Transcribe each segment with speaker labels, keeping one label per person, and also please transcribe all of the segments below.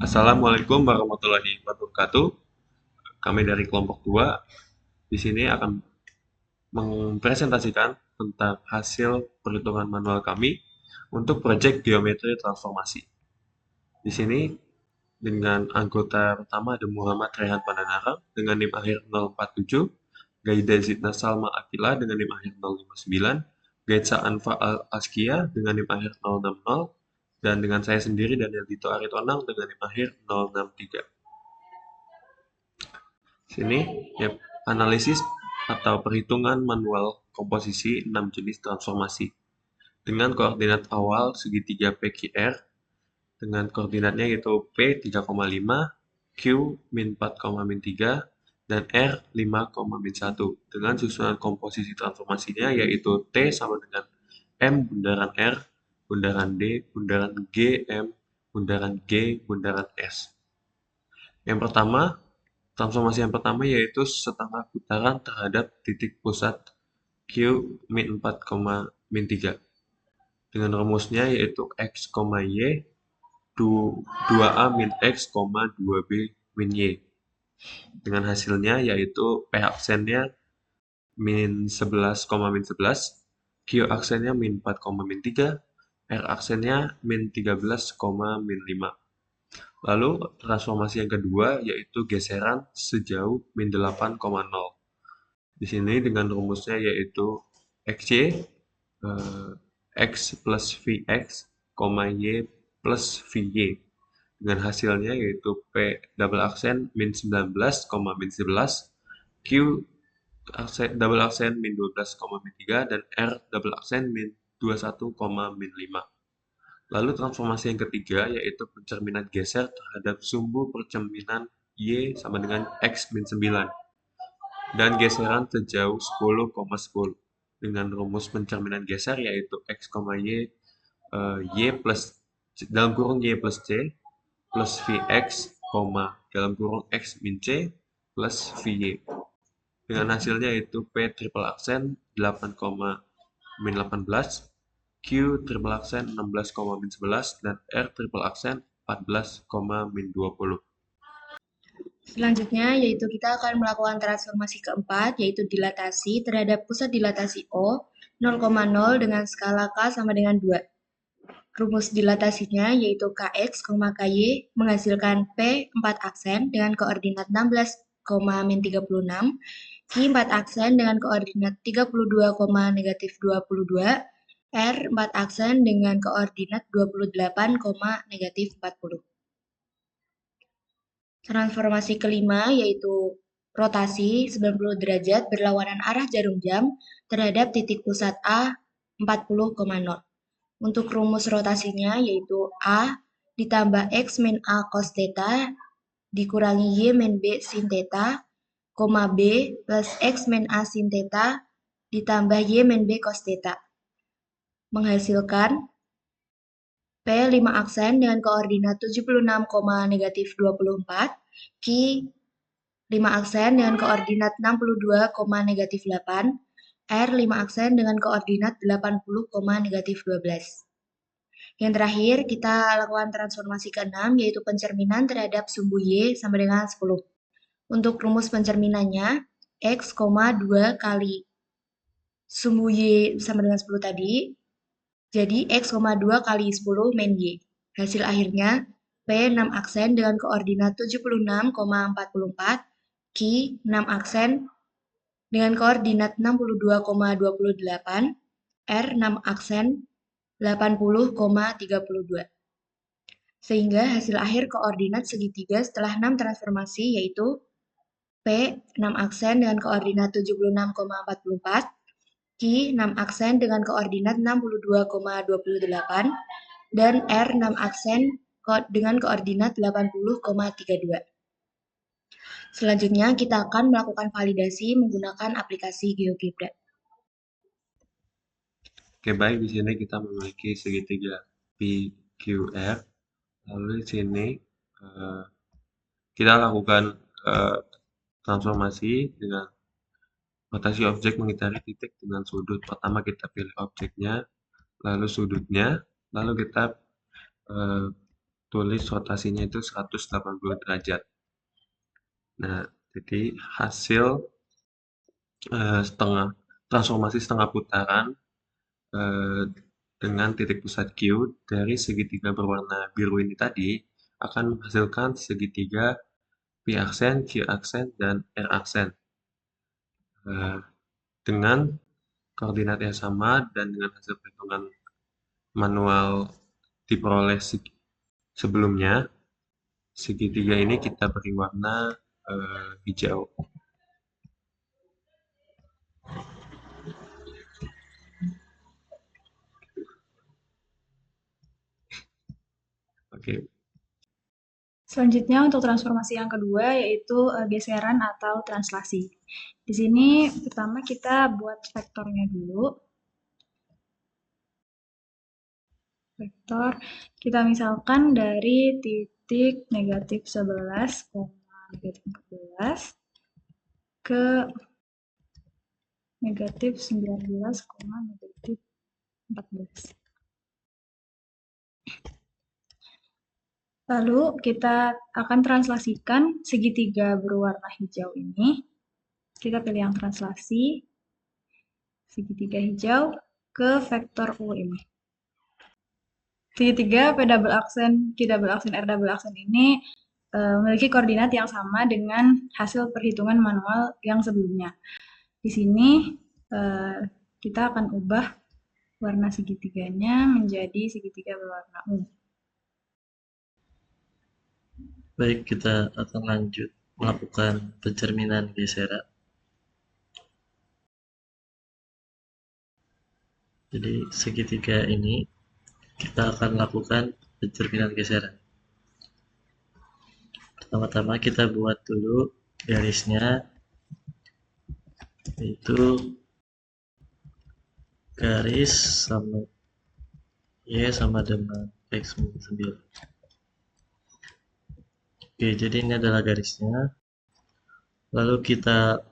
Speaker 1: Assalamualaikum warahmatullahi wabarakatuh. Kami dari kelompok 2 di sini akan mempresentasikan tentang hasil perhitungan manual kami untuk proyek geometri transformasi. Di sini dengan anggota pertama ada Muhammad Rehan Pandanara dengan NIM akhir 047, Gaida Zidna Salma Akila dengan NIM akhir 059, Gaitsa Anfa Al Askia dengan NIM akhir 060, dan dengan saya sendiri Daniel Dito Aritonang dengan NIM akhir 063. Sini ya, analisis atau perhitungan manual komposisi 6 jenis transformasi dengan koordinat awal segitiga PQR dengan koordinatnya yaitu P 3,5, Q min 4,3, dan R 5,1 dengan susunan komposisi transformasinya yaitu T sama dengan M bundaran R, bundaran D, bundaran G, M, bundaran G, bundaran S. Yang pertama, transformasi yang pertama yaitu setengah putaran terhadap titik pusat Q min 4, min 3 dengan rumusnya yaitu X, Y 2A min X, 2B min Y dengan hasilnya yaitu P aksennya min 11, min 11, Q aksennya min 4, min 3, R aksennya min 13, min 5. Lalu transformasi yang kedua yaitu geseran sejauh min 8,0. Di sini dengan rumusnya yaitu XY, X plus VX, Y plus VY. Dengan hasilnya yaitu P double aksen min 19, min 11, Q double aksen min 12, min 3, dan R double aksen min 21, min 5. Lalu transformasi yang ketiga yaitu pencerminan geser terhadap sumbu percerminan Y sama dengan X min 9 dan geseran sejauh 10,10 dengan rumus pencerminan geser yaitu X, Y, Y plus dalam kurung Y plus C plus Vx, dalam kurung X min C plus Vy. Dengan hasilnya yaitu P triple aksen 8, min 18, Q triple aksen 16, min 11, dan R triple aksen 14, min 20.
Speaker 2: Selanjutnya yaitu kita akan melakukan transformasi keempat yaitu dilatasi terhadap pusat dilatasi O 0,0 dengan skala K sama dengan 2. Rumus dilatasinya yaitu Kx, Ky menghasilkan P 4 aksen dengan koordinat 16, min 36, Q 4 aksen dengan koordinat 32, negatif 22, R 4 aksen dengan koordinat 28, negatif 40. Transformasi kelima yaitu rotasi 90 derajat berlawanan arah jarum jam terhadap titik pusat A 40,0. Untuk rumus rotasinya yaitu A ditambah X min A cos theta dikurangi Y min B sin theta, B plus X min A sin theta ditambah Y min B cos theta. Menghasilkan P 5 aksen dengan koordinat 76, negatif 24, Q 5 aksen dengan koordinat 62, negatif 8, R 5 aksen dengan koordinat 80, negatif 12. Yang terakhir, kita lakukan transformasi ke-6, yaitu pencerminan terhadap sumbu Y sama dengan 10. Untuk rumus pencerminannya, X, 2 kali sumbu Y sama dengan 10 tadi, jadi X, 2 kali 10 min Y. Hasil akhirnya, P 6 aksen dengan koordinat 76,44, Q 6 aksen dengan koordinat 62,28, R 6 aksen 80,32. Sehingga hasil akhir koordinat segitiga setelah 6 transformasi yaitu P 6 aksen dengan koordinat 76,44, Q 6 aksen dengan koordinat 62,28, dan R 6 aksen dengan koordinat 80,32. Selanjutnya kita akan melakukan validasi menggunakan aplikasi GeoGebra.
Speaker 1: Oke, baik, di sini kita memiliki segitiga PQR. Lalu di sini kita lakukan transformasi dengan rotasi objek mengitari titik dengan sudut. Pertama kita pilih objeknya, lalu sudutnya, lalu kita tulis rotasinya itu 180 derajat. Nah, jadi hasil transformasi setengah putaran eh, dengan titik pusat Q dari segitiga berwarna biru ini tadi akan menghasilkan segitiga P aksen, Q aksen, dan R aksen. Dengan koordinat yang sama dan dengan hasil perhitungan manual diperoleh sebelumnya, segitiga ini kita beri warna hijau. Oke,
Speaker 3: Selanjutnya untuk transformasi yang kedua yaitu geseran atau translasi. Di sini pertama kita buat vektornya dulu. Vektor kita misalkan dari titik negatif 11, negatif 14 ke negatif 19, negatif 14. Lalu kita akan translasikan segitiga berwarna hijau ini. Kita pilih yang translasi, segitiga hijau ke vektor U ini. Segitiga P double aksen, Q double aksen, R double aksen ini memiliki koordinat yang sama dengan hasil perhitungan manual yang sebelumnya. Di sini kita akan ubah warna segitiganya menjadi segitiga berwarna ungu.
Speaker 4: Baik, kita akan lanjut melakukan pencerminan geseran. Jadi segitiga ini kita akan lakukan pencerminan geseran. Pertama-tama kita buat dulu garisnya, yaitu garis sama Y sama dengan X min 9. Oke, jadi ini adalah garisnya. Lalu kita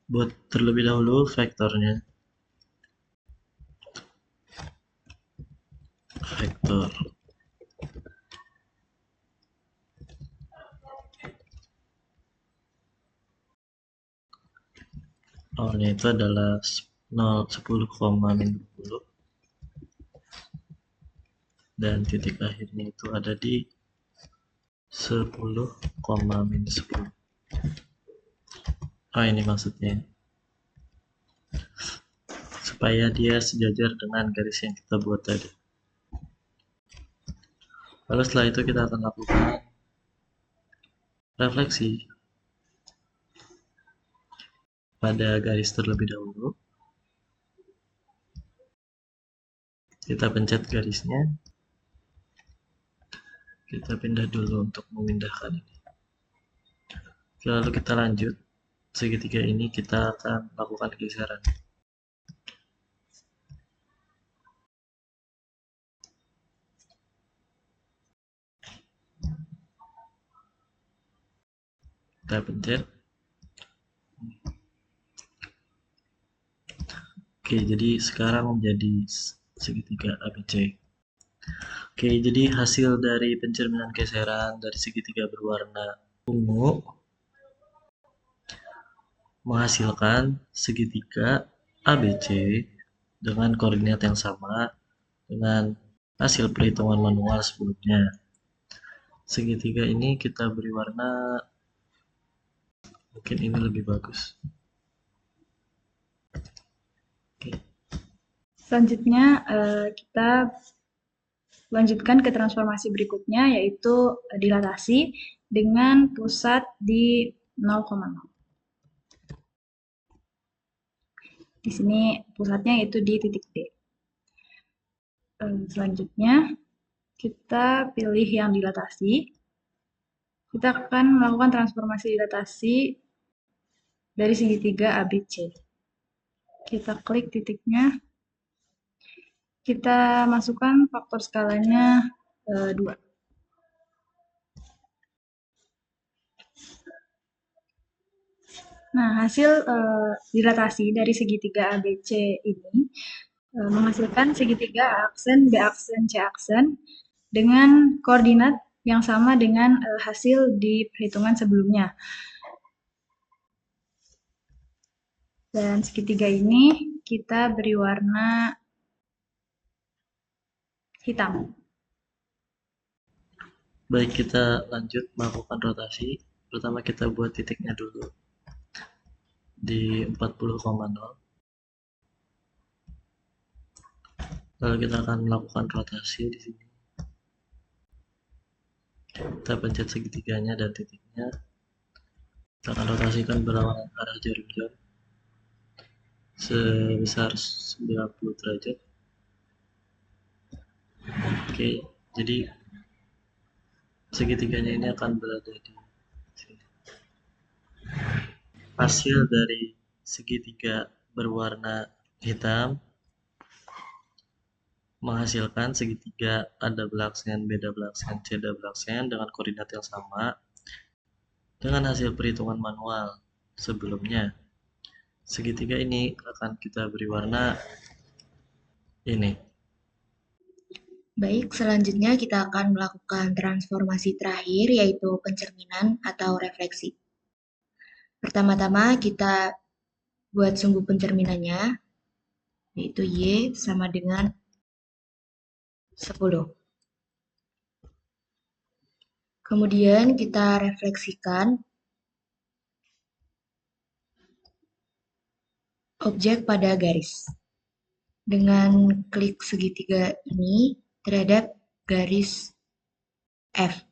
Speaker 4: buat terlebih dahulu vektornya. Vektor. Awalnya itu adalah 10,-20 dan titik akhirnya itu ada di 10,-10. Ini maksudnya supaya dia sejajar dengan garis yang kita buat tadi. Lalu setelah itu kita akan lakukan refleksi pada garis terlebih dahulu. Kita pencet garisnya. Kita pindah dulu untuk memindahkan ini. Lalu kita lanjut. Segitiga ini kita akan lakukan geseran. Kita pencet. Oke, jadi sekarang menjadi segitiga ABC. Oke, jadi hasil dari pencerminan geseran dari segitiga berwarna ungu menghasilkan segitiga ABC dengan koordinat yang sama dengan hasil perhitungan manual sebelumnya. Segitiga ini kita beri warna, mungkin ini lebih bagus. Oke.
Speaker 3: Selanjutnya kita lanjutkan ke transformasi berikutnya yaitu dilatasi dengan pusat di 0,0. Di sini pusatnya itu di titik D. Selanjutnya kita pilih yang dilatasi. Kita akan melakukan transformasi dilatasi dari segitiga ABC. Kita klik titiknya. Kita masukkan faktor skalanya 2. Nah, hasil dilatasi dari segitiga ABC ini menghasilkan segitiga A aksen, B aksen, C aksen dengan koordinat yang sama dengan hasil di perhitungan sebelumnya. Dan segitiga ini kita beri warna hitam.
Speaker 4: Baik, kita lanjut melakukan rotasi. Pertama kita buat titiknya dulu di 40,0. Lalu kita akan melakukan rotasi di sini. Kita pencet segitiganya dan titiknya. Kita akan rotasikan berlawanan arah jarum jam sebesar 90 derajat. Oke, jadi segitiganya ini akan berada di sini. Hasil dari segitiga berwarna hitam menghasilkan segitiga A double aksen, B double aksen, C double aksen dengan koordinat yang sama dengan hasil perhitungan manual sebelumnya. Segitiga ini akan kita beri warna ini.
Speaker 2: Baik, selanjutnya kita akan melakukan transformasi terakhir, yaitu pencerminan atau refleksi. Pertama-tama kita buat sumbu pencerminannya, yaitu Y sama dengan 10. Kemudian kita refleksikan objek pada garis dengan klik segitiga ini terhadap garis F.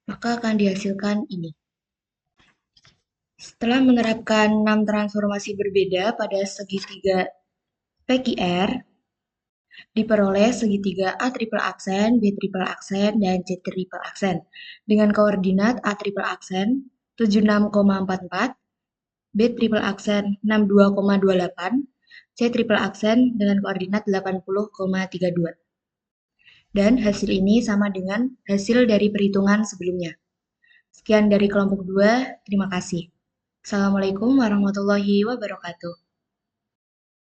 Speaker 2: Maka akan dihasilkan ini. Setelah menerapkan 6 transformasi berbeda pada segitiga PQR, diperoleh segitiga A triple aksen, B triple aksen, dan C triple aksen dengan koordinat A triple aksen 76,44, B triple aksen 62,28, C triple aksen dengan koordinat 80,32. Dan hasil ini sama dengan hasil dari perhitungan sebelumnya. Sekian dari kelompok 2, terima kasih. Assalamualaikum warahmatullahi wabarakatuh.